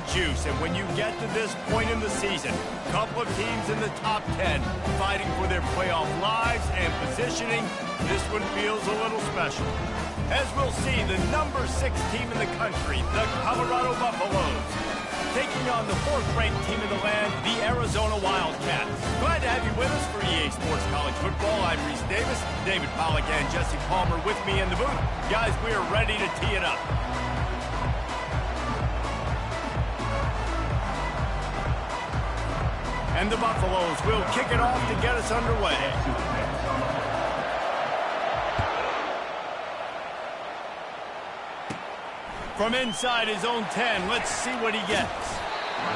juice, and when you get to this point in the season, a couple of teams in the top 10 fighting for their playoff lives and positioning, this one feels a little special. As we'll see, the number 6 team in the country, the Colorado Buffaloes, taking on the 4th-ranked team in the land, the Arizona Wildcats. Glad to have you with us for EA Sports College Football. I'm Reese Davis, David Pollack and Jesse Palmer with me in the booth. Guys, we are ready to tee it up. And the Buffaloes will kick it off to get us underway. From inside his own 10, let's see what he gets.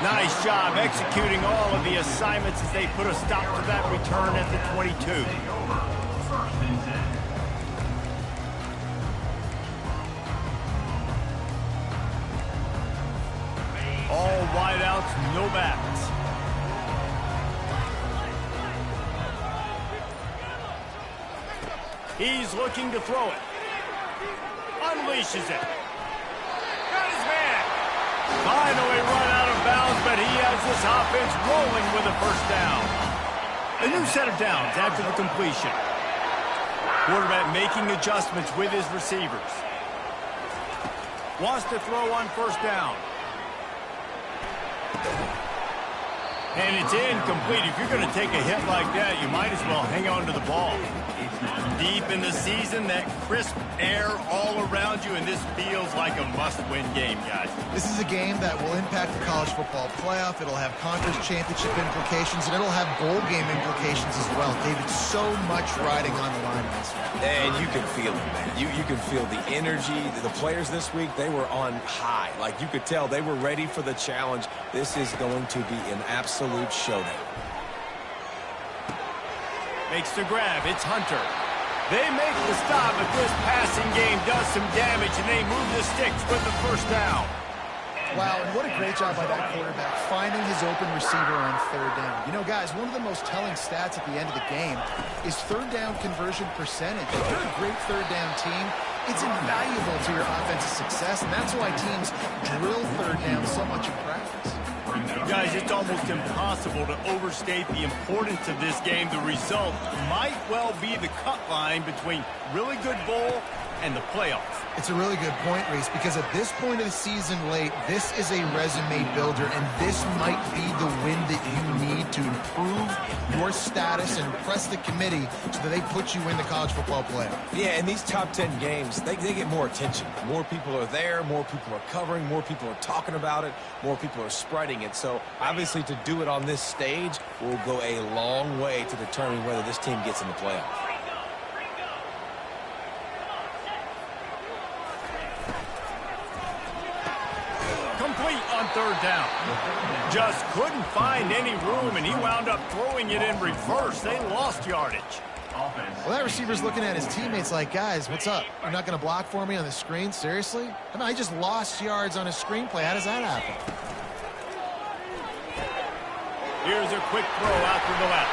Nice job executing all of the assignments as they put a stop to that return at the 22. All wideouts, no backs. He's looking to throw it. Unleashes it. Got his man. Finally run out of bounds, but he has this offense rolling with a first down. A new set of downs after the completion. Quarterback making adjustments with his receivers. Wants to throw on first down. And it's incomplete. If you're going to take a hit like that, you might as well hang on to the ball. Deep in the season, that crisp air all around you, and this feels like a must-win game, guys. This is a game that will impact the college football playoff. It'll have conference championship implications, and it'll have bowl game implications as well. David, so much riding on the line in this one. And you can feel it, man. You can feel the energy. The players this week, they were on high. Like, you could tell they were ready for the challenge. This is going to be an absolute showdown. Makes the grab. It's Hunter. They make the stop, but this passing game does some damage, and they move the sticks with the first down. Wow, and what a great job by that quarterback, finding his open receiver on third down. You know, guys, one of the most telling stats at the end of the game is third down conversion percentage. If you're a great third down team, it's invaluable to your offensive success, and that's why teams drill third down so much in practice. Guys, it's almost impossible to overstate the importance of this game. The result might well be the cut line between really good bowl and the playoffs. It's a really good point, Reese, because at this point of the season late, this is a resume builder, and this might be the win that you need to improve your status and impress the committee so that they put you in the college football playoff. Yeah, and these top 10 games, they get more attention. More people are there, more people are covering, more people are talking about it, more people are spreading it. So, obviously, to do it on this stage will go a long way to determine whether this team gets in the playoff. On third down. Just couldn't find any room, and he wound up throwing it in reverse. They lost yardage. Well, that receiver's looking at his teammates like, guys, what's up? You're not going to block for me on the screen? Seriously? I mean, I just lost yards on a screenplay. How does that happen? Here's a quick throw out to the left.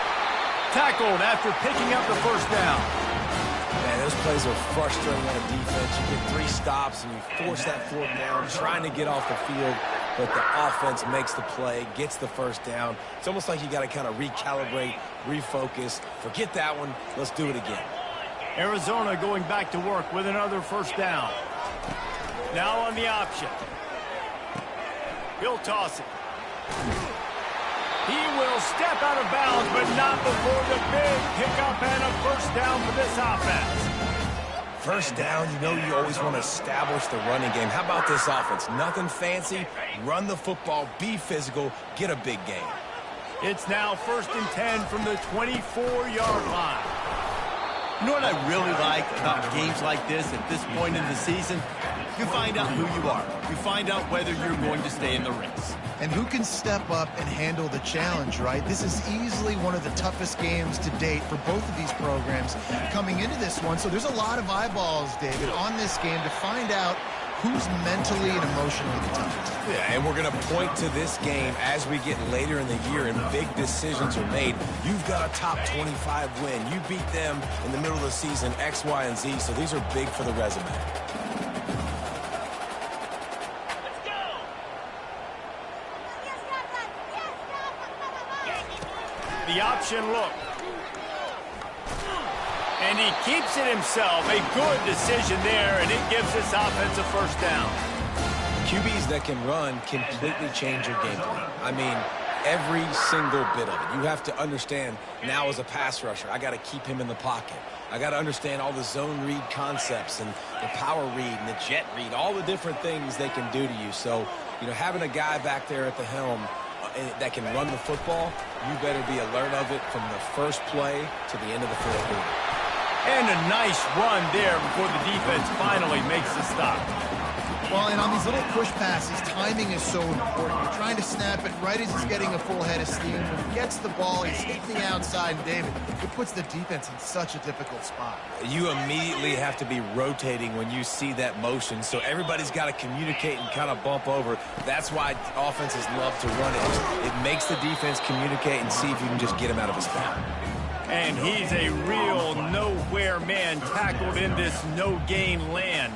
Tackled after picking up the first down. Man, those plays are frustrating on a defense. You get 3 stops and you force that 4th down, trying to get off the field, but the offense makes the play, gets the first down. It's almost like you got to kind of recalibrate, refocus. Forget that one. Let's do it again. Arizona going back to work with another first down. Now on the option. He'll toss it. He will step out of bounds, but not before the big pickup and a first down for this offense. First down, you know you always want to establish the running game. How about this offense? Nothing fancy. Run the football, be physical, get a big gain. It's now 1st and 10 from the 24-yard line. You know what I really like about games like this at this point in the season? You find out who you are. You find out whether you're going to stay in the race. And who can step up and handle the challenge, right? This is easily one of the toughest games to date for both of these programs coming into this one. So there's a lot of eyeballs, David, on this game to find out who's mentally and emotionally the toughest. Yeah, and we're going to point to this game as we get later in the year and big decisions are made. You've got a top 25 win. You beat them in the middle of the season, X, Y, and Z, so these are big for the resume. The option look. And he keeps it himself. A good decision there, and it gives this offense a first down. QBs that can run completely change your game plan. I mean, every single bit of it. You have to understand now as a pass rusher, I got to keep him in the pocket. I got to understand all the zone read concepts and the power read and the jet read, all the different things they can do to you. So, you know, having a guy back there at the helm that can run the football, you better be alert of it from the first play to the end of the fourth quarter. And a nice run there before the defense finally makes the stop. Well, and on these little push passes, timing is so important. You're trying to snap it right as he's getting a full head of steam. When he gets the ball, he's hitting the outside, and David, it puts the defense in such a difficult spot. You immediately have to be rotating when you see that motion, so everybody's got to communicate and kind of bump over. That's why offenses love to run it. It makes the defense communicate and see if you can just get him out of his spot. And he's a real nowhere man tackled in this no-gain land.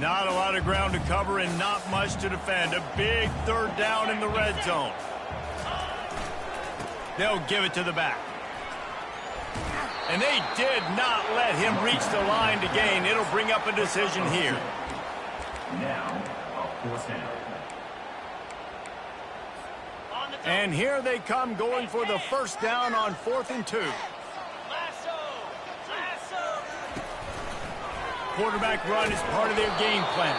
Not a lot of ground to cover and not much to defend. A big third down in the red zone. They'll give it to the back. And they did not let him reach the line to gain. It'll bring up a decision here. Now, fourth down. And here they come going for the first down on 4th and 2. Quarterback run is part of their game plan.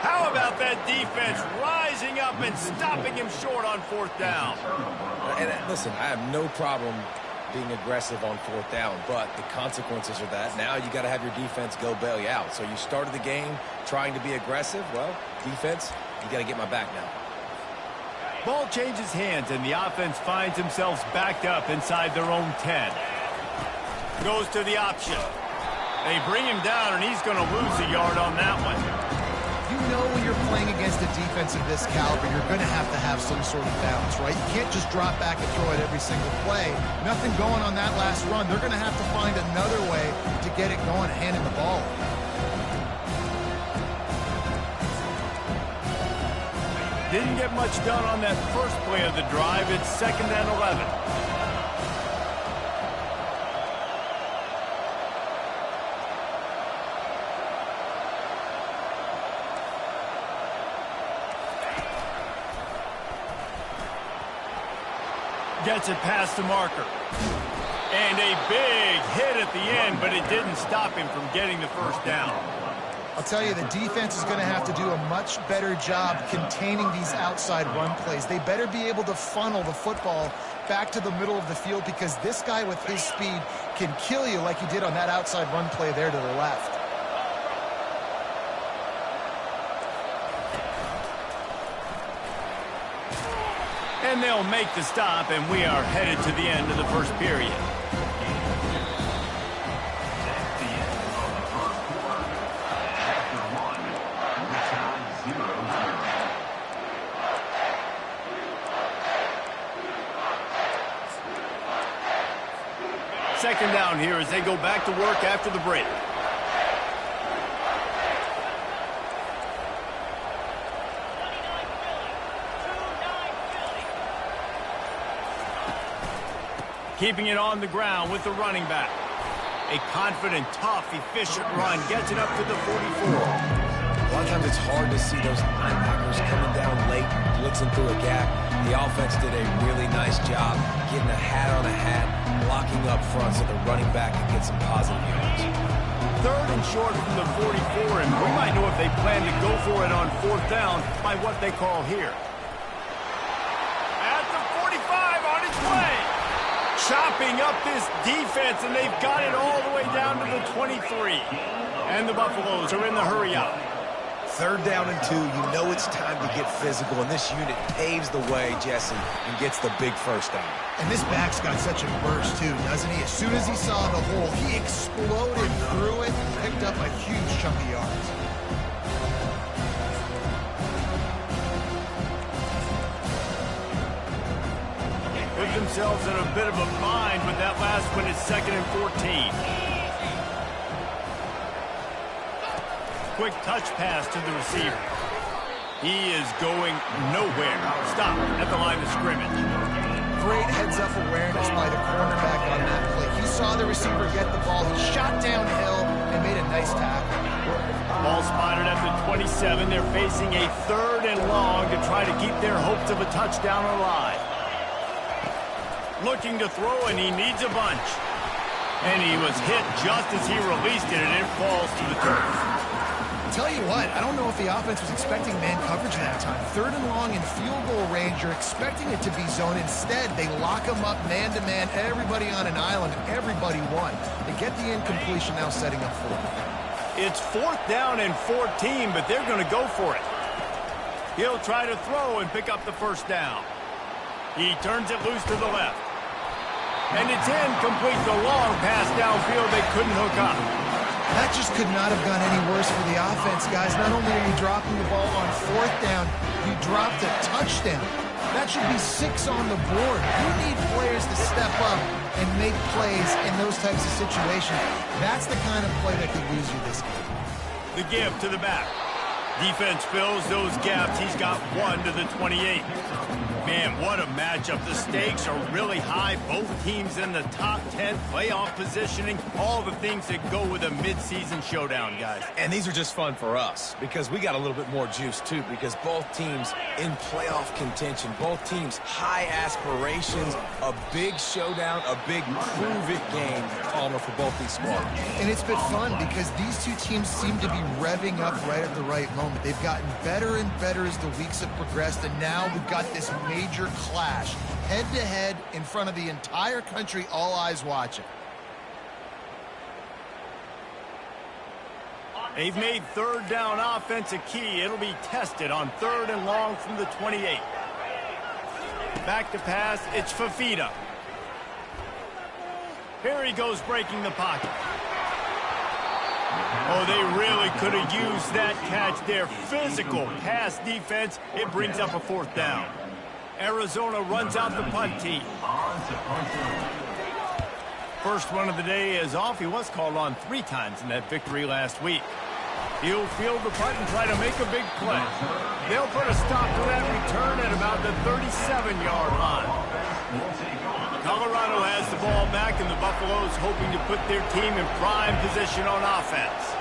How about that defense rising up and stopping him short on 4th down? And listen, I have no problem being aggressive on 4th down, but the consequences are that now you got to have your defense go bail you out. So you started the game trying to be aggressive. Well, defense, you got to get my back now. Ball changes hands, and the offense finds themselves backed up inside their own 10. Goes to the option. They bring him down, and he's going to lose a yard on that one. You know when you're playing against a defense of this caliber, you're going to have some sort of balance, right? You can't just drop back and throw it every single play. Nothing going on that last run. They're going to have to find another way to get it going, handing the ball. Didn't get much done on that first play of the drive. It's 2nd and 11. Gets it past the marker. And a big hit at the end, but it didn't stop him from getting the first down. I'll tell you, the defense is going to have to do a much better job containing these outside run plays. They better be able to funnel the football back to the middle of the field because this guy with his speed can kill you like he did on that outside run play there to the left. And they'll make the stop, and we are headed to the end of the first period. Second down here as they go back to work after the break. Keeping it on the ground with the running back. A confident, tough, efficient run gets it up to the 44. A lot of times it's hard to see those linebackers coming down late, blitzing through a gap. The offense did a really nice job getting a hat on a hat, blocking up front so the running back could get some positive yards. 3rd and short from the 44, and we might know if they plan to go for it on 4th down by what they call here. At the 45 on its way. Chopping up this defense, and they've got it all the way down to the 23. And the Buffaloes are in the hurry up. 3rd down and 2, you know it's time to get physical, and this unit paves the way, Jesse, and gets the big first down. And this back's got such a burst, too, doesn't he? As soon as he saw the hole, he exploded through it and picked up a huge chunk of yards. Put themselves in a bit of a bind with that last one. It's 2nd and 14. Quick touch pass to the receiver. He is going nowhere. Stop at the line of scrimmage. great heads-up awareness by the cornerback on that play. He saw the receiver get the ball. He shot downhill and made a nice tackle. Ball spotted at the 27. They're facing a 3rd and long to try to keep their hopes of a touchdown alive. Looking to throw, and he needs a bunch. And he was hit just as he released it, and it falls to the turf. Tell you what, I don't know if the offense was expecting man coverage that time. 3rd and long in field goal range, you're expecting it to be zone. Instead, they lock them up man-to-man, everybody on an island, and everybody won. They get the incompletion now setting up for it. It's 4th down and 14, but they're going to go for it. He'll try to throw and pick up the 1st down. He turns it loose to the left. And it's incomplete. The long pass downfield they couldn't hook up. That just could not have gone any worse for the offense, guys. Not only are you dropping the ball on 4th down, you dropped a touchdown. That should be 6 on the board. You need players to step up and make plays in those types of situations. That's the kind of play that could lose you this game. The give to the back. Defense fills those gaps. He's got 1 to the 28. Man, what a matchup. The stakes are really high. Both teams in the top 10, playoff positioning, all the things that go with a midseason showdown, guys. And these are just fun for us because we got a little bit more juice, too, because both teams in playoff contention, both teams high aspirations, a big showdown, a big prove-it game, Palmer, for both these squads. And it's been fun because these two teams seem to be revving up right at the right moment. They've gotten better and better as the weeks have progressed, and now we've got this major clash, head-to-head in front of the entire country, all eyes watching. They've made 3rd down offense a key. It'll be tested on 3rd and long from the 28. Back to pass, it's Fafita. Here he goes breaking the pocket. Oh, they really could have used that catch there. Physical pass defense. It brings up a 4th down. Arizona runs out the punt team. First one of the day is off. He was called on 3 times in that victory last week. He'll field the punt and try to make a big play. They'll put a stop to that return at about the 37-yard line. Colorado has the ball back, and the Buffaloes hoping to put their team in prime position on offense.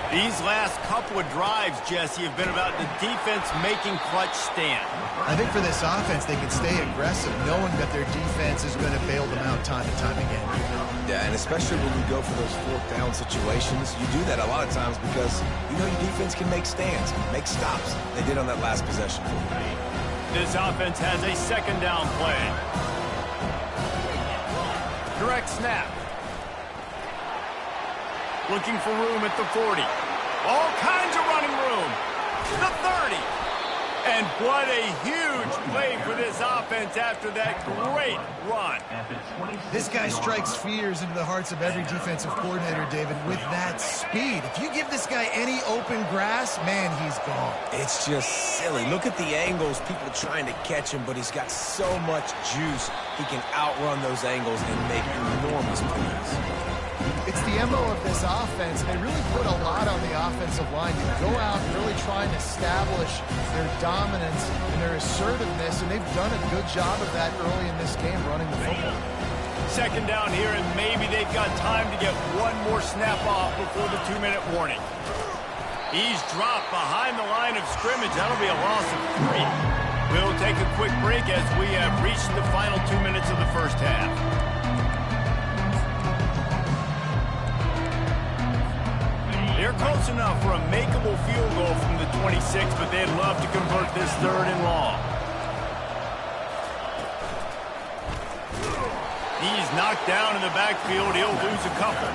These last couple of drives, Jesse, have been about the defense making clutch stand. I think for this offense, they can stay aggressive, knowing that their defense is going to bail them out time and time again. Yeah, and especially when you go for those 4th down situations, you do that a lot of times because you know your defense can make stands, make stops. They did on that last possession. This offense has a 2nd down play. Direct snap. Looking for room at the 40. All kinds of running room. The 30. And what a huge play for this offense after that great run. This guy strikes fears into the hearts of every defensive coordinator, David, with that speed. If you give this guy any open grass, man, he's gone. It's just silly. Look at the angles, people trying to catch him, but he's got so much juice. He can outrun those angles and make enormous plays. It's the MO of this offense, and they really put a lot on the offensive line to go out and really try and establish their dominance and their assertiveness, and they've done a good job of that early in this game running the football. 2nd down here, and maybe they've got time to get one more snap off before the 2-minute warning. He's dropped behind the line of scrimmage. That'll be a loss of 3. We'll take a quick break as we have reached the final 2 minutes of the first half. They're close enough for a makeable field goal from the 26, but they'd love to convert this 3rd and long. He's knocked down in the backfield. He'll lose a couple.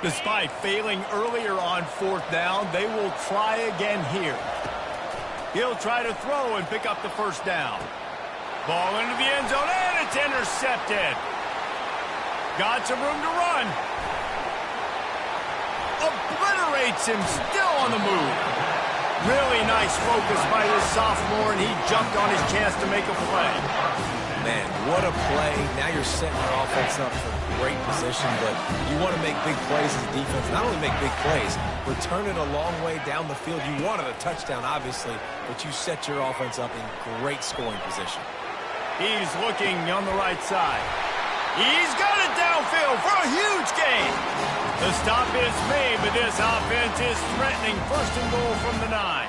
Despite failing earlier on 4th down, they will try again here. He'll try to throw and pick up the 1st down. Ball into the end zone, and it's intercepted. Got some room to run. Obliterates him, still on the move. Really nice focus by this sophomore, and he jumped on his chance to make a play. Man, what a play. Now you're setting your offense up for great position, but you want to make big plays as a defense. Not only make big plays, return it a long way down the field. You wanted a touchdown, obviously, but you set your offense up in great scoring position. He's looking on the right side. He's got it downfield for a huge gain. The stop is made, but this offense is threatening first and goal from the 9.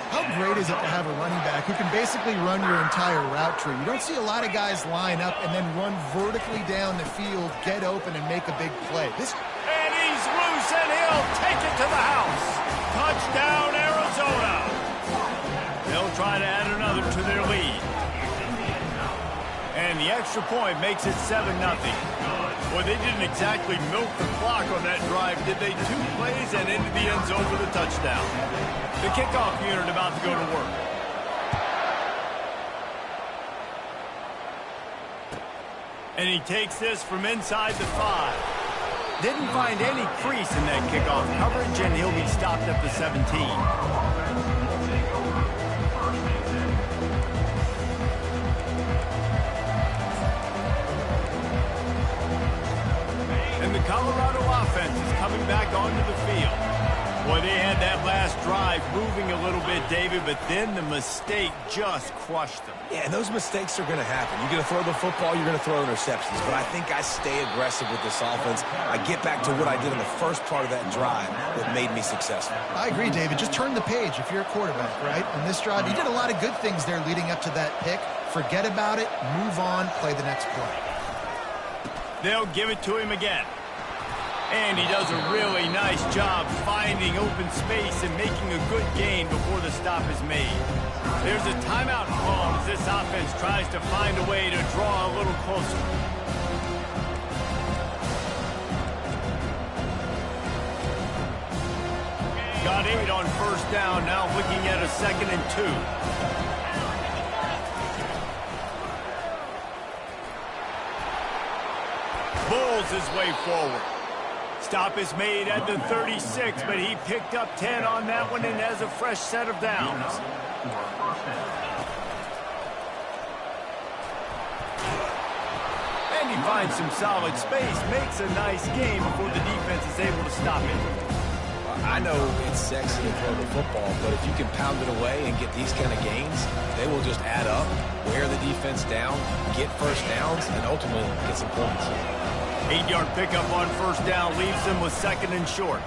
How great is it to have a running back who can basically run your entire route tree? You don't see a lot of guys line up and then run vertically down the field, get open, and make a big play. And he's loose, and he'll take it to the house. Touchdown, Arizona. They'll try to add another to their lead. And the extra point makes it 7-0. Well, they didn't exactly milk the clock on that drive, did they? 2 plays and into the end zone for the touchdown. The kickoff unit about to go to work. And he takes this from inside the 5. Didn't find any crease in that kickoff coverage, and he'll be stopped at the 17. And the Colorado offense is coming back onto the field. Boy, they had that last drive moving a little bit, David, but then the mistake just crushed them. Yeah, and those mistakes are going to happen. You're going to throw the football, you're going to throw interceptions. But I think I stay aggressive with this offense. I get back to what I did in the first part of that drive that made me successful. I agree, David. Just turn the page if you're a quarterback, right? On this drive, you did a lot of good things there leading up to that pick. Forget about it, move on, play the next play. They'll give it to him again. And he does a really nice job finding open space and making a good gain before the stop is made. There's a timeout call as this offense tries to find a way to draw a little closer. Got 8 on first down, now looking at a 2nd and 2. Bulls his way forward. Stop is made at the 36, but he picked up 10 on that one and has a fresh set of downs. And he finds some solid space, makes a nice game before the defense is able to stop it. I know it's sexy to throw the football, but if you can pound it away and get these kind of gains, they will just add up, wear the defense down, get first downs, and ultimately get some points. 8-yard pickup on first down leaves them with 2nd and short.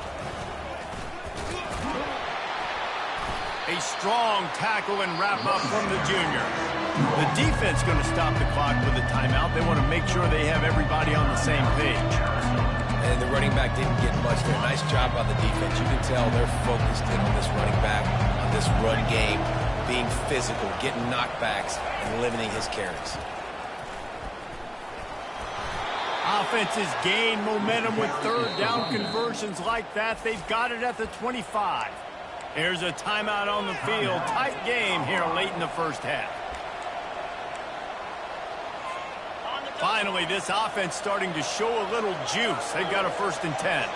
A strong tackle and wrap up from the junior. The defense going to stop the clock with a timeout. They want to make sure they have everybody on the same page. And the running back didn't get much there. Nice job by the defense. You can tell they're focused in on this running back, on this run game, being physical, getting knockbacks, and limiting his carries. Offenses gain momentum with 3rd down conversions like that. They've got it at the 25. Here's a timeout on the field. Tight game here late in the first half. Finally, this offense starting to show a little juice. They've got a 1st and 10.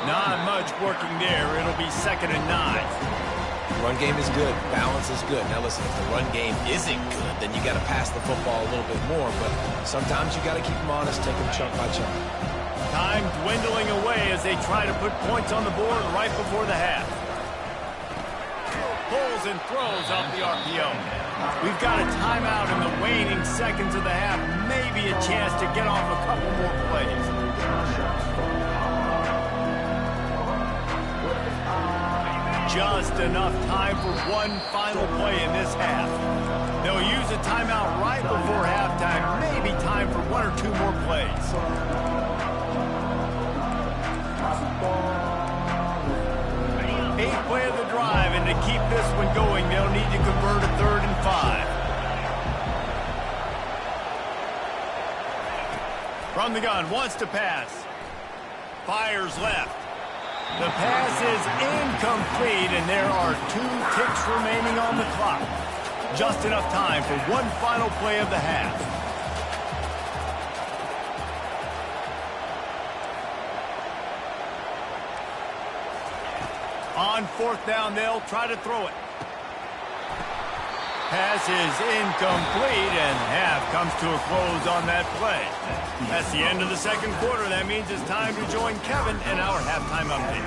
Not much working there. It'll be 2nd and 9. Run game is good. Balance is good. Now listen, if the run game isn't good, then you got to pass the football a little bit more. But sometimes you got to keep them honest, take them chunk by chunk. Time dwindling away as they try to put points on the board right before the half. Pulls and throws off the RPO. We've got a timeout in the waning seconds of the half. Maybe a chance to get off a couple more plays. Just enough time for one final play in this half. They'll use a timeout right before halftime. Maybe time for 1 or 2 more plays. Eighth play of the drive, and to keep this one going, they'll need to convert a 3rd and 5. From the gun, wants to pass. Fires left. The pass is incomplete, and there are 2 ticks remaining on the clock. Just enough time for one final play of the half. On 4th down, they'll try to throw it. Pass is incomplete, and half comes to a close on that play. That's the end of the second quarter. That means it's time to join Kevin in our halftime update.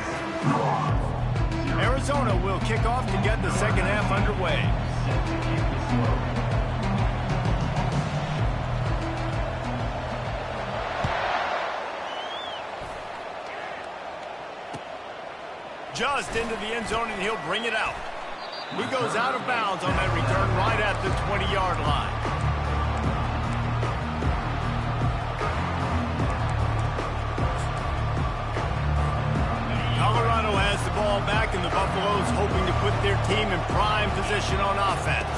Arizona will kick off to get the second half underway. Just into the end zone, and he'll bring it out. He goes out of bounds on that return right at the 20-yard line. Colorado has the ball back, and the Buffaloes hoping to put their team in prime position on offense.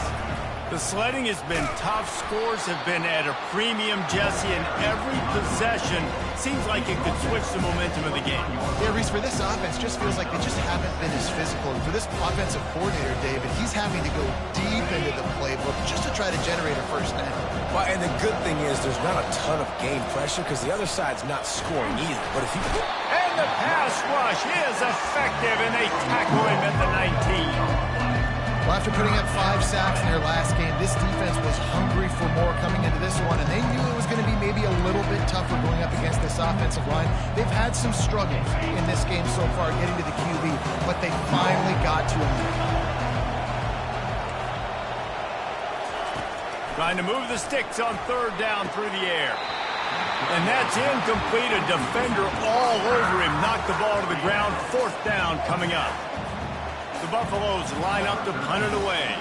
The sledding has been tough. Scores have been at a premium, Jesse, and every possession seems like it could switch the momentum of the game. Yeah, Reese, for this offense, just feels like they just haven't been as physical. And for this offensive coordinator, David, he's having to go deep into the playbook just to try to generate a first down. Well, and the good thing is there's not a ton of game pressure because the other side's not scoring either. But if you... And the pass rush is effective, and they tackle him at the 19. Well, after putting up 5 sacks in their last game, this defense was hungry for more coming into this one, and they knew it was going to be maybe a little bit tougher going up against this offensive line. They've had some struggles in this game so far getting to the QB, but they finally got to him. Trying to move the sticks on third down through the air. And that's incomplete. A defender all over him. Knocked the ball to the ground. Fourth down coming up. The Buffaloes line up to punt it away.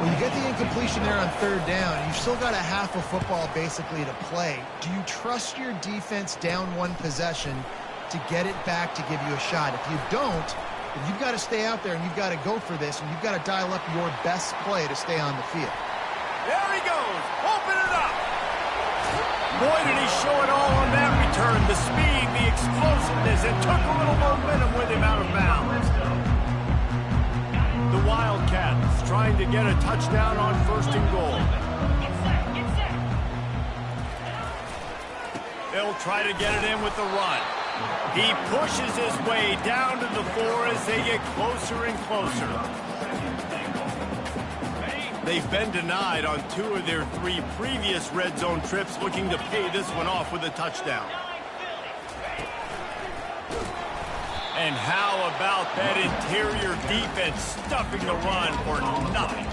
Well, you get the incompletion there on third down. You've still got a half of football basically to play. Do you trust your defense down one possession to get it back to give you a shot? If you don't, then you've got to stay out there and you've got to go for this, and you've got to dial up your best play to stay on the field. There he goes. Open it up. Boy, did he show it all on that return. The speed, the explosiveness. It took a little momentum with him out of bounds. The Wildcats trying to get a touchdown on first and goal. They'll try to get it in with the run. He pushes his way down to the 4 as they get closer and closer. They've been denied on 2 of their 3 previous red zone trips, looking to pay this one off with a touchdown. And how about that interior defense stuffing the run for nothing?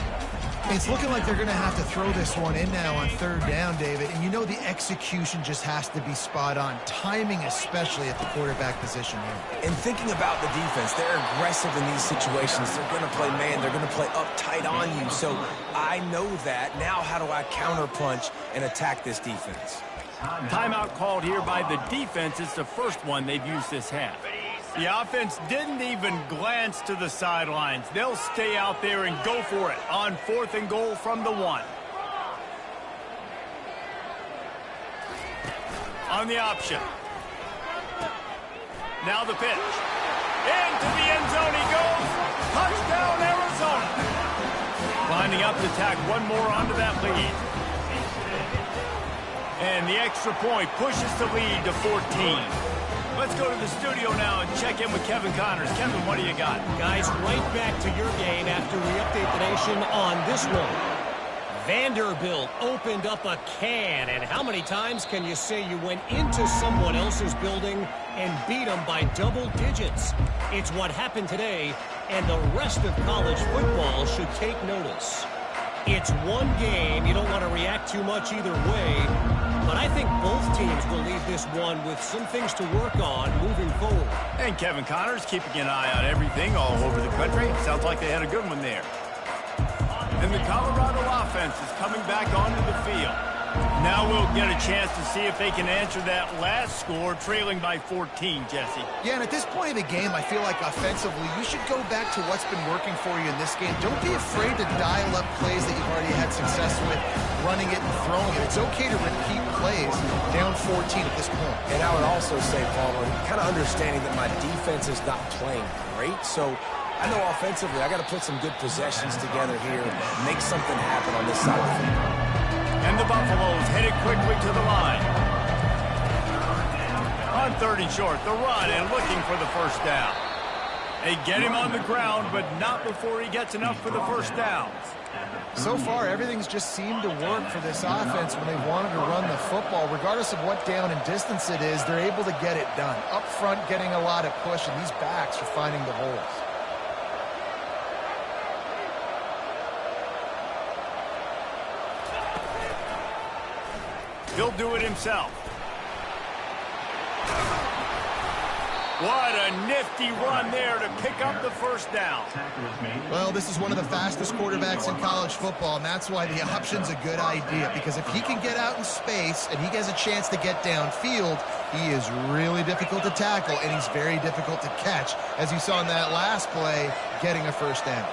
It's looking like they're going to have to throw this one in now on third down, David. And you know the execution just has to be spot on. Timing especially at the quarterback position here. And thinking about the defense, they're aggressive in these situations. They're going to play man. They're going to play uptight on you. So I know that. Now how do I counterpunch and attack this defense? Timeout called here by the defense. It's the first one they've used this half. The offense didn't even glance to the sidelines. They'll stay out there and go for it on fourth and goal from the 1. On the option. Now the pitch. Into the end zone he goes. Touchdown, Arizona. Lining up to tack one more onto that lead. And the extra point pushes the lead to 14. Let's go to the studio now and check in with Kevin Connors. Kevin, what do you got? Guys, right back to your game after we update the nation on this one. Vanderbilt opened up a can, and how many times can you say you went into someone else's building and beat them by double digits? It's what happened today, and the rest of college football should take notice. It's one game. You don't want to react too much either way, but I think both teams will leave this one with some things to work on moving forward. And Kevin Connors keeping an eye on everything all over the country. Sounds like they had a good one there. And the Colorado offense is coming back onto the field. Now we'll get a chance to see if they can answer that last score, trailing by 14, Jesse. Yeah, and at this point in the game, I feel like offensively, you should go back to what's been working for you in this game. Don't be afraid to dial up plays that you've already had success with, running it and throwing it. It's okay to repeat plays down 14 at this point. And I would also say, Paul, kind of understanding that my defense is not playing great, so I know offensively I got to put some good possessions together here, make something happen on this side of the field. And the Buffaloes headed quickly to the line. On third and short, the run and looking for the first down. They get him on the ground, but not before he gets enough for the first down. So far, everything's just seemed to work for this offense when they wanted to run the football. Regardless of what down and distance it is, they're able to get it done. Up front, getting a lot of push, and these backs are finding the holes. He'll do it himself. What a nifty run there to pick up the first down. Well, this is one of the fastest quarterbacks in college football, and that's why the option's a good idea, because if he can get out in space and he has a chance to get downfield, he is really difficult to tackle, and he's very difficult to catch, as you saw in that last play, getting a first down.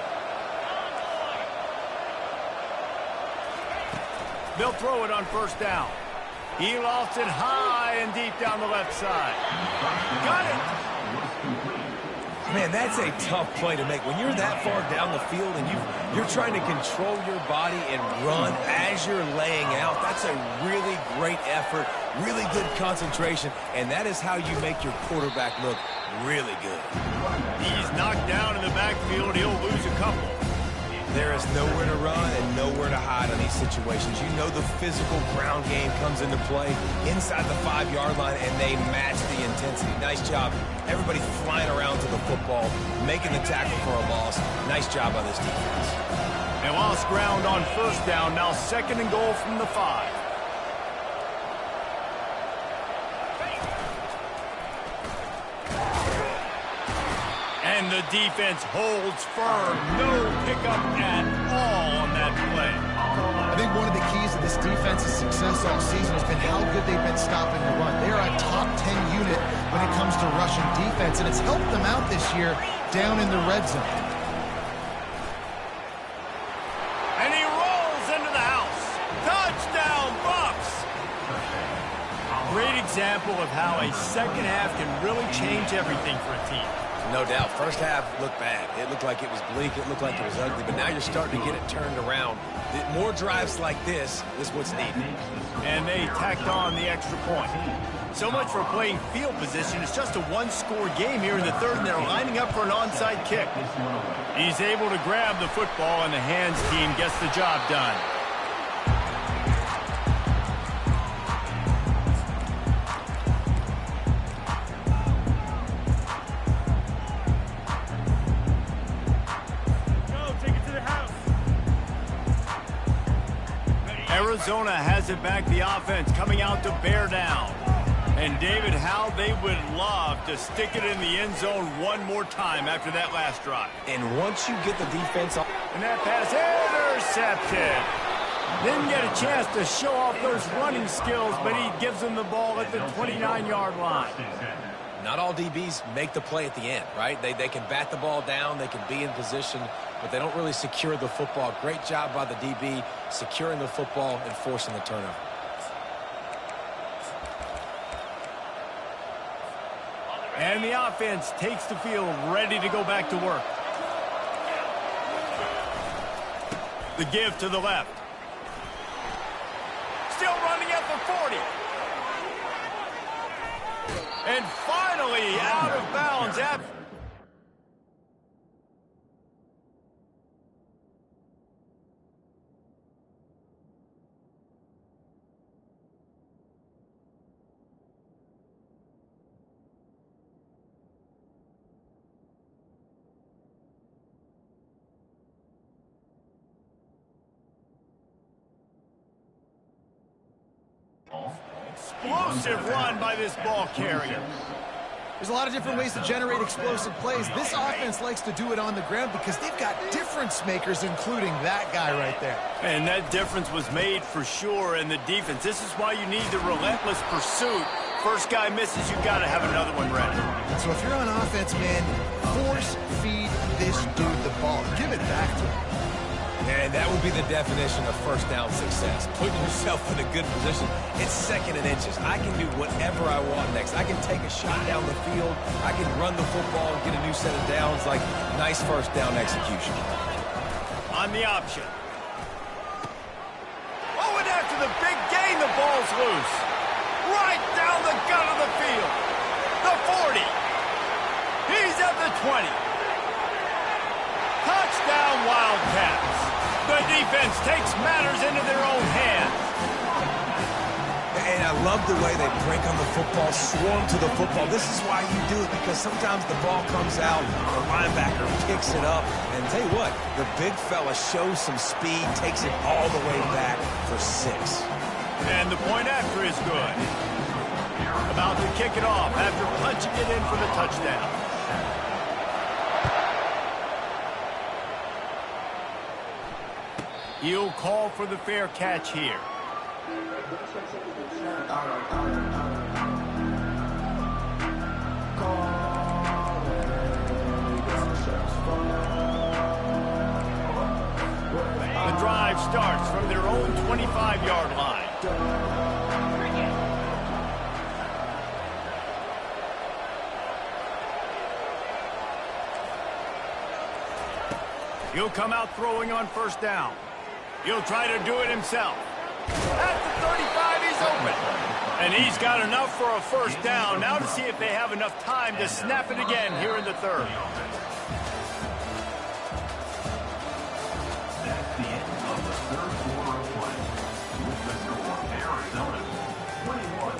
They'll throw it on first down. He lofts it high and deep down the left side. Got it! Man, that's a tough play to make. When you're that far down the field and you're trying to control your body and run as you're laying out, that's a really great effort, really good concentration, and that is how you make your quarterback look really good. He's knocked down in the backfield. He'll lose a couple. There is nowhere to run and nowhere to hide on these situations. You know the physical ground game comes into play inside the 5-yard line, and they match the intensity. Nice job. Everybody flying around to the football, making the tackle for a loss. Nice job by this defense. They lost ground on first down. Now 2nd and goal from the 5. And the defense holds firm. No pickup at all on that play. I think one of the keys to this defense's success all season has been how good they've been stopping the run. They are a top 10 unit when it comes to rushing defense, and it's helped them out this year down in the red zone. And he rolls into the house. Touchdown, Bucks! Great example of how a second half can really change everything for a team. No doubt. First half looked bad. It looked like it was bleak. It looked like it was ugly. But now you're starting to get it turned around. More drives like this is what's needed. And they tacked on the extra point. So much for playing field position. It's just a one-score game here in the third, and they're lining up for an onside kick. He's able to grab the football, and the hands team gets the job done. Arizona has it back, the offense coming out to bear down. And David, how they would love to stick it in the end zone one more time after that last drive. And once you get the defense off. And that pass intercepted. Didn't get a chance to show off those running skills, but he gives them the ball at the 29-yard line. Not all DBs make the play at the end, right? They can bat the ball down, they can be in position, but they don't really secure the football. Great job by the DB securing the football and forcing the turnover. And the offense takes the field, ready to go back to work. The give to the left. Still running at the 40. And finally out of bounds. Explosive run by this ball carrier. There's a lot of different ways to generate explosive plays. This offense likes to do it on the ground because they've got difference makers, including that guy right there. And that difference was made for sure in the defense. This is why you need the relentless pursuit. First guy misses, you got to have another one ready. And so if you're on offense, man, force feed this dude the ball. Give it back to him. And that would be the definition of first down success. Putting yourself in a good position. It's 2nd and inches. I can do whatever I want next. I can take a shot down the field. I can run the football and get a new set of downs. Like, nice first down execution. On the option. Oh, and after the big gain, the ball's loose. Right down the gut of the field. The 40. He's at the 20. The defense takes matters into their own hands. And I love the way they break on the football, swarm to the football. This is why you do it, because sometimes the ball comes out, the linebacker picks it up, and tell you what, the big fella shows some speed, takes it all the way back for 6. And the point after is good. About to kick it off after punching it in for the touchdown. He'll call for the fair catch here. The drive starts from their own 25-yard line. He'll come out throwing on first down. He'll try to do it himself. At the 35, he's open. And he's got enough for a first down. Now to see if they have enough time to snap it again here in the third. That's the end of the third quarter of play. With the score, Arizona 21,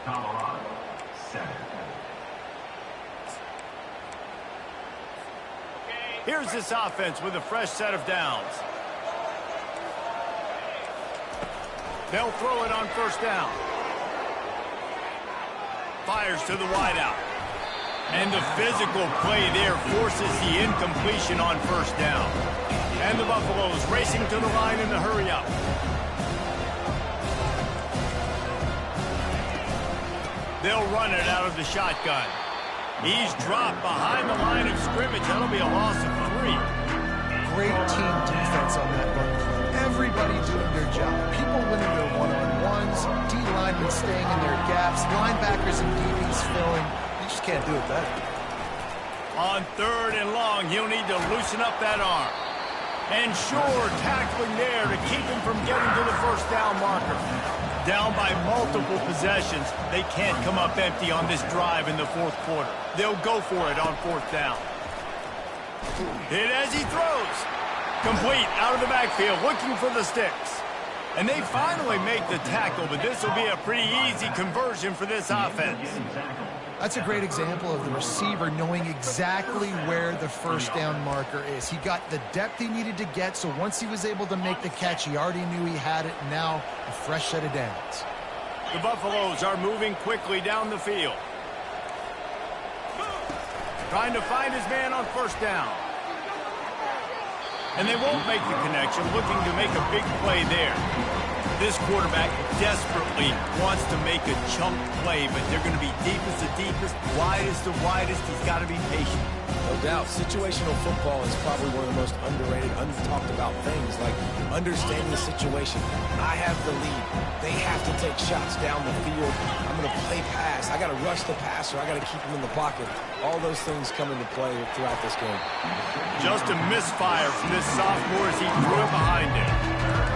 Colorado 7. Here's this offense with a fresh set of downs. They'll throw it on first down. Fires to the wideout. And the physical play there forces the incompletion on first down. And the Buffaloes racing to the line in the hurry-up. They'll run it out of the shotgun. He's dropped behind the line of scrimmage. That'll be a loss of 3. Great team defense on that run. Everybody doing their job. People winning their one-on-ones, D-linemen staying in their gaps, linebackers and DBs filling. You just can't do it better. On 3rd and long, he'll need to loosen up that arm. And sure, tackling there to keep him from getting to the first down marker. Down by multiple possessions, they can't come up empty on this drive in the 4th quarter. They'll go for it on 4th down. Hit as he throws. Complete out of the backfield, looking for the sticks. And they finally make the tackle, but this will be a pretty easy conversion for this offense. That's a great example of the receiver knowing exactly where the first down marker is. He got the depth he needed to get, so once he was able to make the catch, he already knew he had it. Now, a fresh set of downs. The Buffaloes are moving quickly down the field. Trying to find his man on first down. And they won't make the connection, looking to make a big play there. This quarterback desperately wants to make a chunk play, but they're going to be deepest to deepest, widest to widest. He's got to be patient. No doubt, situational football is probably one of the most underrated, untalked about things, like understanding the situation. I have the lead. They have to take shots down the field. I'm going to play pass. I got to rush the passer. I got to keep him in the pocket. All those things come into play throughout this game. Just a misfire from this sophomore as he threw it behind him.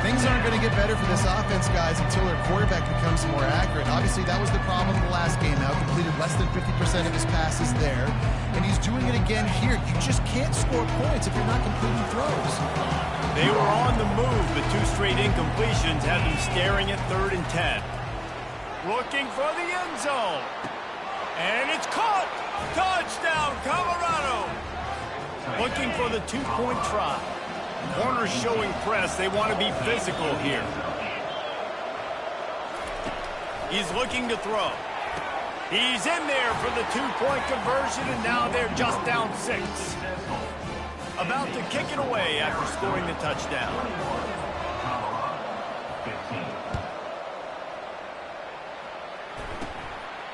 Things aren't going to get better for this offense, guys, until their quarterback becomes more accurate. Obviously, that was the problem in the last game now. Completed less than 50% of his passes there. And he's doing it again here. You just can't score points if you're not completing throws. They were on the move, but 2 straight incompletions have them staring at 3rd and 10. Looking for the end zone. And it's caught. Touchdown, Colorado. Looking for the 2-point try. Corners showing press. They want to be physical here. He's looking to throw. He's in there for the 2-point conversion, and now they're just down 6. About to kick it away after scoring the touchdown.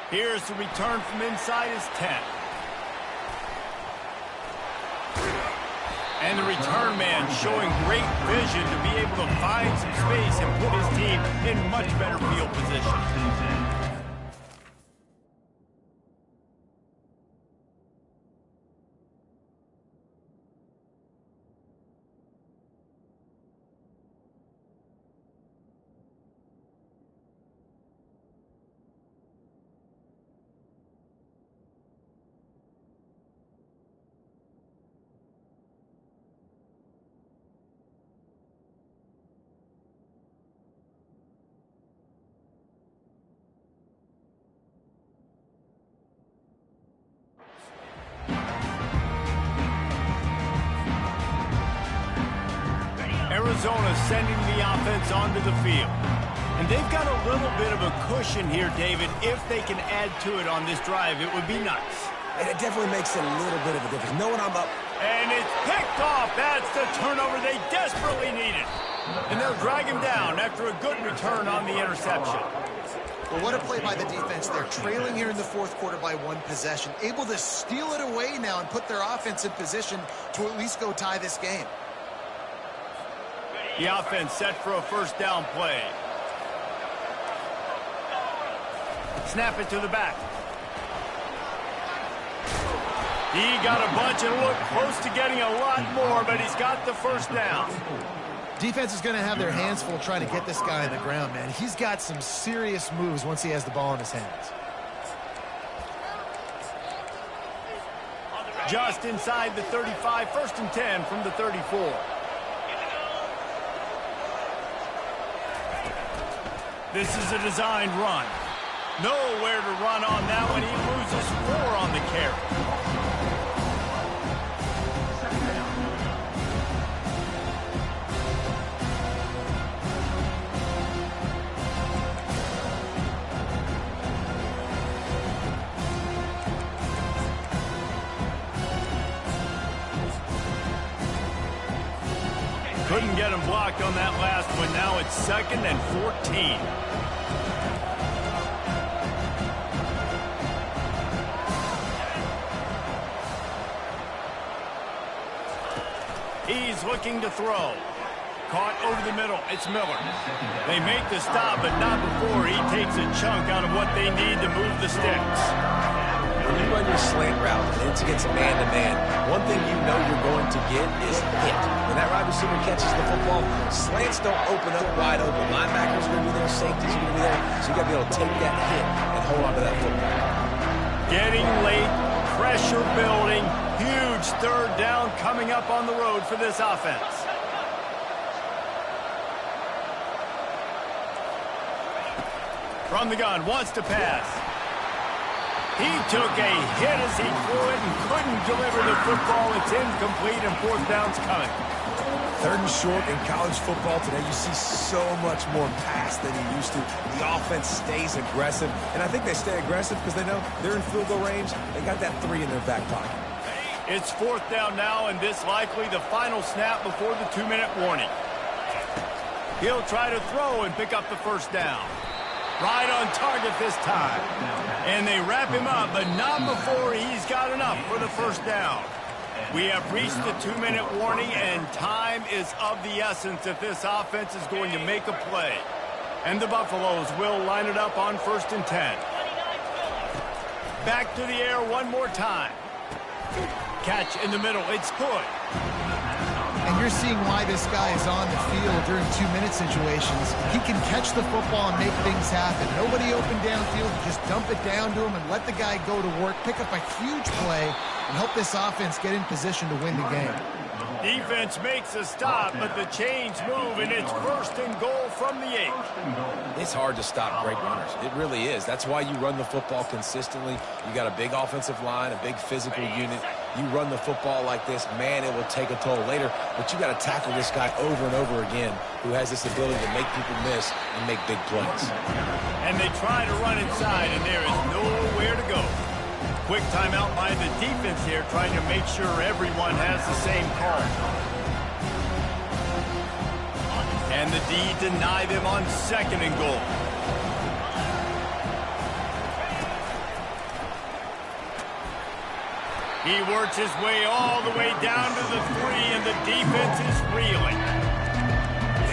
Here's the return from inside his 10. And the return man showing great vision to be able to find some space and put his team in much better field position. Arizona sending the offense onto the field. And they've got a little bit of a cushion here, David. If they can add to it on this drive, it would be nice. And it definitely makes a little bit of a difference. Knowing I'm up. And it's picked off. That's the turnover they desperately needed. And they'll drag him down after a good return on the interception. Well, what a play by the defense there. Trailing here in the fourth quarter by one possession. Able to steal it away now and put their offense in position to at least go tie this game. The offense set for a first down play. Snap it to the back. He got a bunch and looked close to getting a lot more, but he's got the first down. Defense is going to have their hands full trying to get this guy on the ground, man. He's got some serious moves once he has the ball in his hands. Just inside the 35, 1st and 10 from the 34. This is a designed run. Nowhere to run on that one. He loses 4 on the carry. Couldn't get him blocked on that last one. Now it's 2nd and 14. He's looking to throw. Caught over the middle. It's Miller. They make the stop, but not before he takes a chunk out of what they need to move the sticks. When you run your slant route and it's against man-to-man, one thing you know you're going to get is hit. When that wide receiver catches the football, slants don't open up wide open. Linebackers are going to be there, safeties are going to be there, so you got to be able to take that hit and hold on to that football. Getting late, pressure building, huge 3rd down coming up on the road for this offense. From the gun, wants to pass. He took a hit as he threw it and couldn't deliver the football. It's incomplete and 4th down's coming. 3rd and short in college football today. You see so much more pass than you used to. The offense stays aggressive, and I think they stay aggressive because they know they're in field goal range. They got that 3 in their back pocket. It's 4th down now, and this likely the final snap before the 2-minute warning. He'll try to throw and pick up the first down. Right on target this time. And they wrap him up, but not before he's got enough for the first down. We have reached the 2-minute warning, and time is of the essence if this offense is going to make a play. And the Buffaloes will line it up on 1st and 10. Back to the air one more time. Catch in the middle. It's good. And you're seeing why this guy is on the field during 2-minute situations. He can catch the football and make things happen. Nobody open downfield. Just dump it down to him and let the guy go to work, pick up a huge play, and help this offense get in position to win the game. Defense makes a stop, but the chains move, and it's 1st and goal from the 8. It's hard to stop great runners. It really is. That's why you run the football consistently. You got a big offensive line, a big physical unit. You run the football like this, man, it will take a toll later. But you got to tackle this guy over and over again who has this ability to make people miss and make big plays. And they try to run inside, and there is nowhere to go. Quick timeout by the defense here, trying to make sure everyone has the same call. And the D deny them on 2nd and goal. He works his way all the way down to the 3, and the defense is reeling.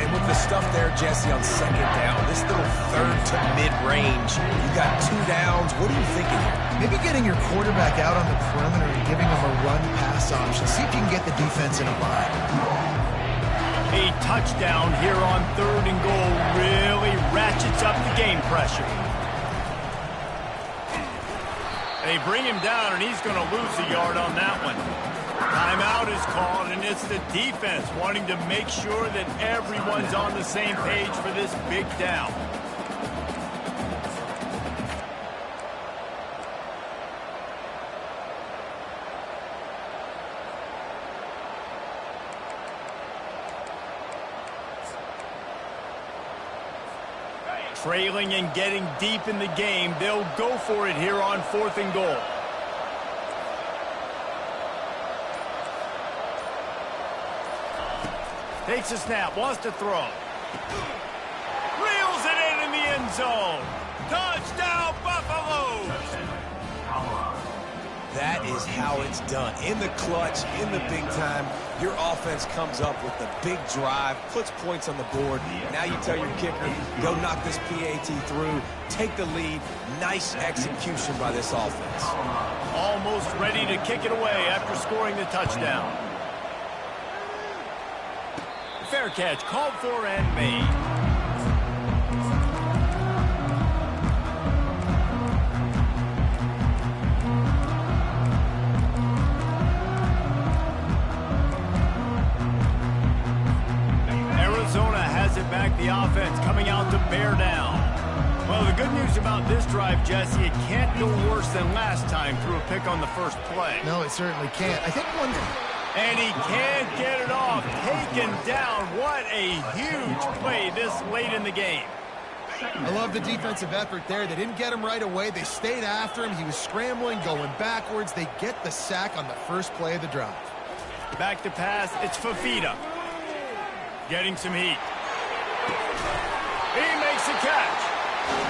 And with the stuff there, Jesse, on 2nd down, this little 3rd to mid-range, you got 2 downs. What are you thinking here? Maybe getting your quarterback out on the perimeter and giving him a run-pass option. See if you can get the defense in a bind. A touchdown here on 3rd and goal really ratchets up the game pressure. They bring him down, and he's going to lose a yard on that one. Timeout is called, and it's the defense wanting to make sure that everyone's on the same page for this big down. trailing and getting deep in the game. They'll go for it here on 4th and goal. Takes a snap, wants to throw. Reels it in the end zone. Touchdown, Buffalo! That is how it's done. In the clutch, in the big time, your offense comes up with the big drive, puts points on the board. Now you tell your kicker, go knock this PAT through, take the lead. Nice execution by this offense. Almost ready to kick it away after scoring the touchdown. Fair catch, called for and made. Arizona has it back, the offense coming out to bear down. Well, the good news about this drive, Jesse, it can't go worse than last time through a pick on the first play. No, it certainly can't. I think one... And he can't get it off. Taken down. What a huge play this late in the game. I love the defensive effort there. They didn't get him right away. They stayed after him. He was scrambling, going backwards. They get the sack on the first play of the drive. Back to pass. It's Fafita. Getting some heat. He makes the catch.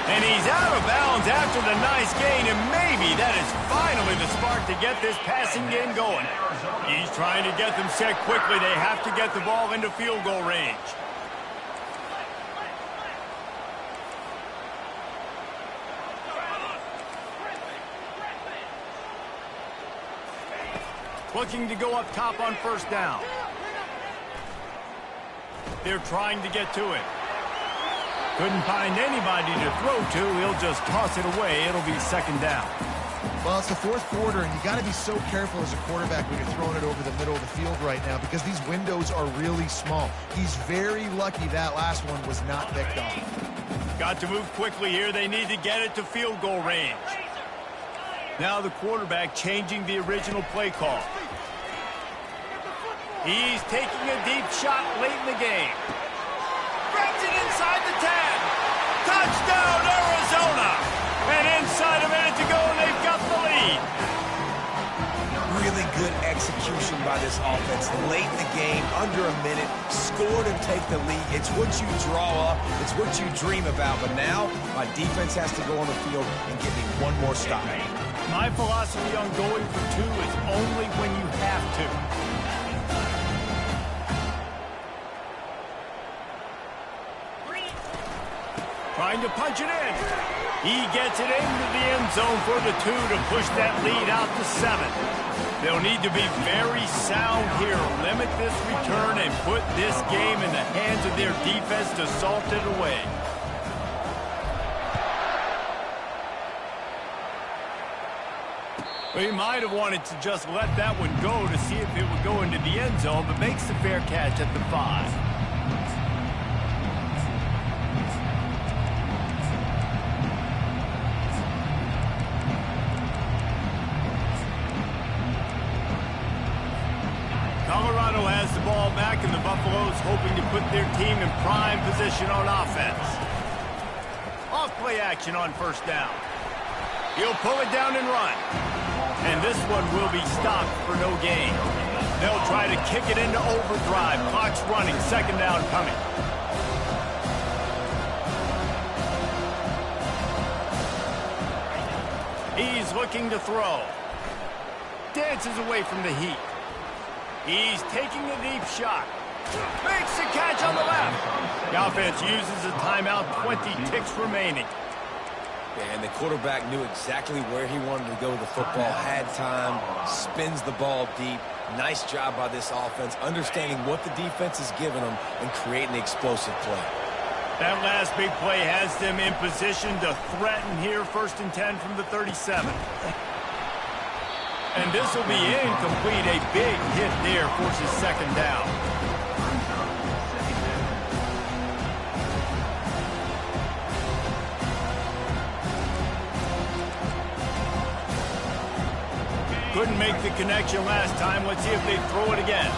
And he's out of bounds after the nice gain, and maybe that is finally the spark to get this passing game going. He's trying to get them set quickly. They have to get the ball into field goal range. Looking to go up top on first down. They're trying to get to it. Couldn't find anybody to throw to. He'll just toss it away. It'll be second down. Well, it's the fourth quarter, and you got to be so careful as a quarterback when you're throwing it over the middle of the field right now because these windows are really small. He's very lucky that last one was not picked off. Got to move quickly here. They need to get it to field goal range. Now the quarterback changing the original play call. He's taking a deep shot late in the game. Grabs it inside the 10. Touchdown, Arizona! And inside a minute to go, and they've got the lead. Really good execution by this offense. Late in the game, under a minute, scored and take the lead. It's what you draw up. It's what you dream about. But now, my defense has to go on the field and give me one more stop. My philosophy on going for two is only when you have to. Trying to punch it in. He gets it into the end zone for the 2 to push that lead out to 7. They'll need to be very sound here. Limit this return and put this game in the hands of their defense to salt it away. He might have wanted to just let that one go to see if it would go into the end zone, but makes the fair catch at the 5. Colorado has the ball back, and the Buffaloes hoping to put their team in prime position on offense. Off-play action on first down. He'll pull it down and run. And this one will be stopped for no gain. They'll try to kick it into overdrive. Clock's running. Second down coming. He's looking to throw. Dances away from the heat. He's taking a deep shot. Makes the catch on the left. The offense uses a timeout, 20 ticks remaining. And the quarterback knew exactly where he wanted to go with the football, had time, spins the ball deep. Nice job by this offense, understanding what the defense is giving them and creating the explosive play. That last big play has them in position to threaten here, 1st and 10 from the 37. And this will be incomplete. A big hit there forces second down. Couldn't make the connection last time. Let's see if they throw it again.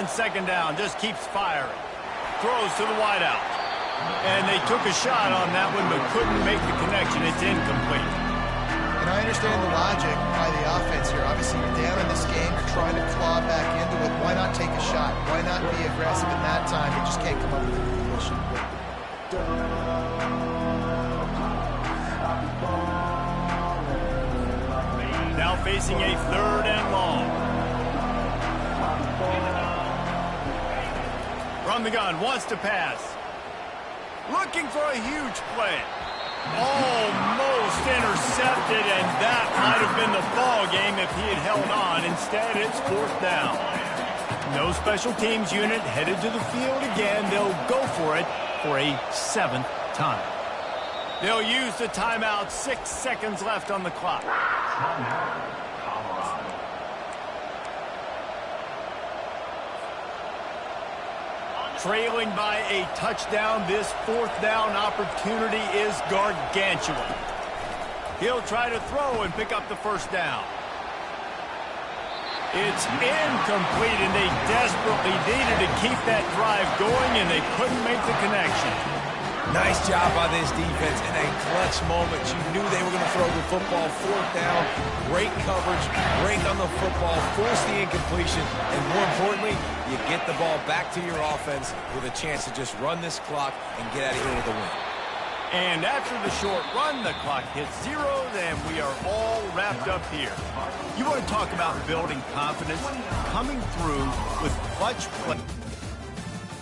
on second down, just keeps firing. Throws to the wideout. And they took a shot on that one, but couldn't make the connection. It's incomplete. And I understand the logic by the offense here. Obviously, you're down in this game. You're trying to claw back into it. Why not take a shot? Why not be aggressive in that time? You just can't come up with a completion. Now facing a 3rd and long. From the gun, wants to pass. Looking for a huge play. Almost intercepted, and that might have been the ball game if he had held on. Instead, it's 4th down. No special teams unit headed to the field again. They'll go for it for a 7th time. They'll use the timeout. 6 seconds left on the clock. Trailing by a touchdown, this 4th down opportunity is gargantuan. He'll try to throw and pick up the 1st down. It's incomplete, and they desperately needed to keep that drive going, and they couldn't make the connection. Nice job by this defense in a clutch moment. You knew they were going to throw the football. 4th down, great coverage, great on the football, force the incompletion, and more importantly, you get the ball back to your offense with a chance to just run this clock and get out of here with a win. And after the short run, the clock hits 0, and we are all wrapped up here. You want to talk about building confidence? Coming through with clutch play.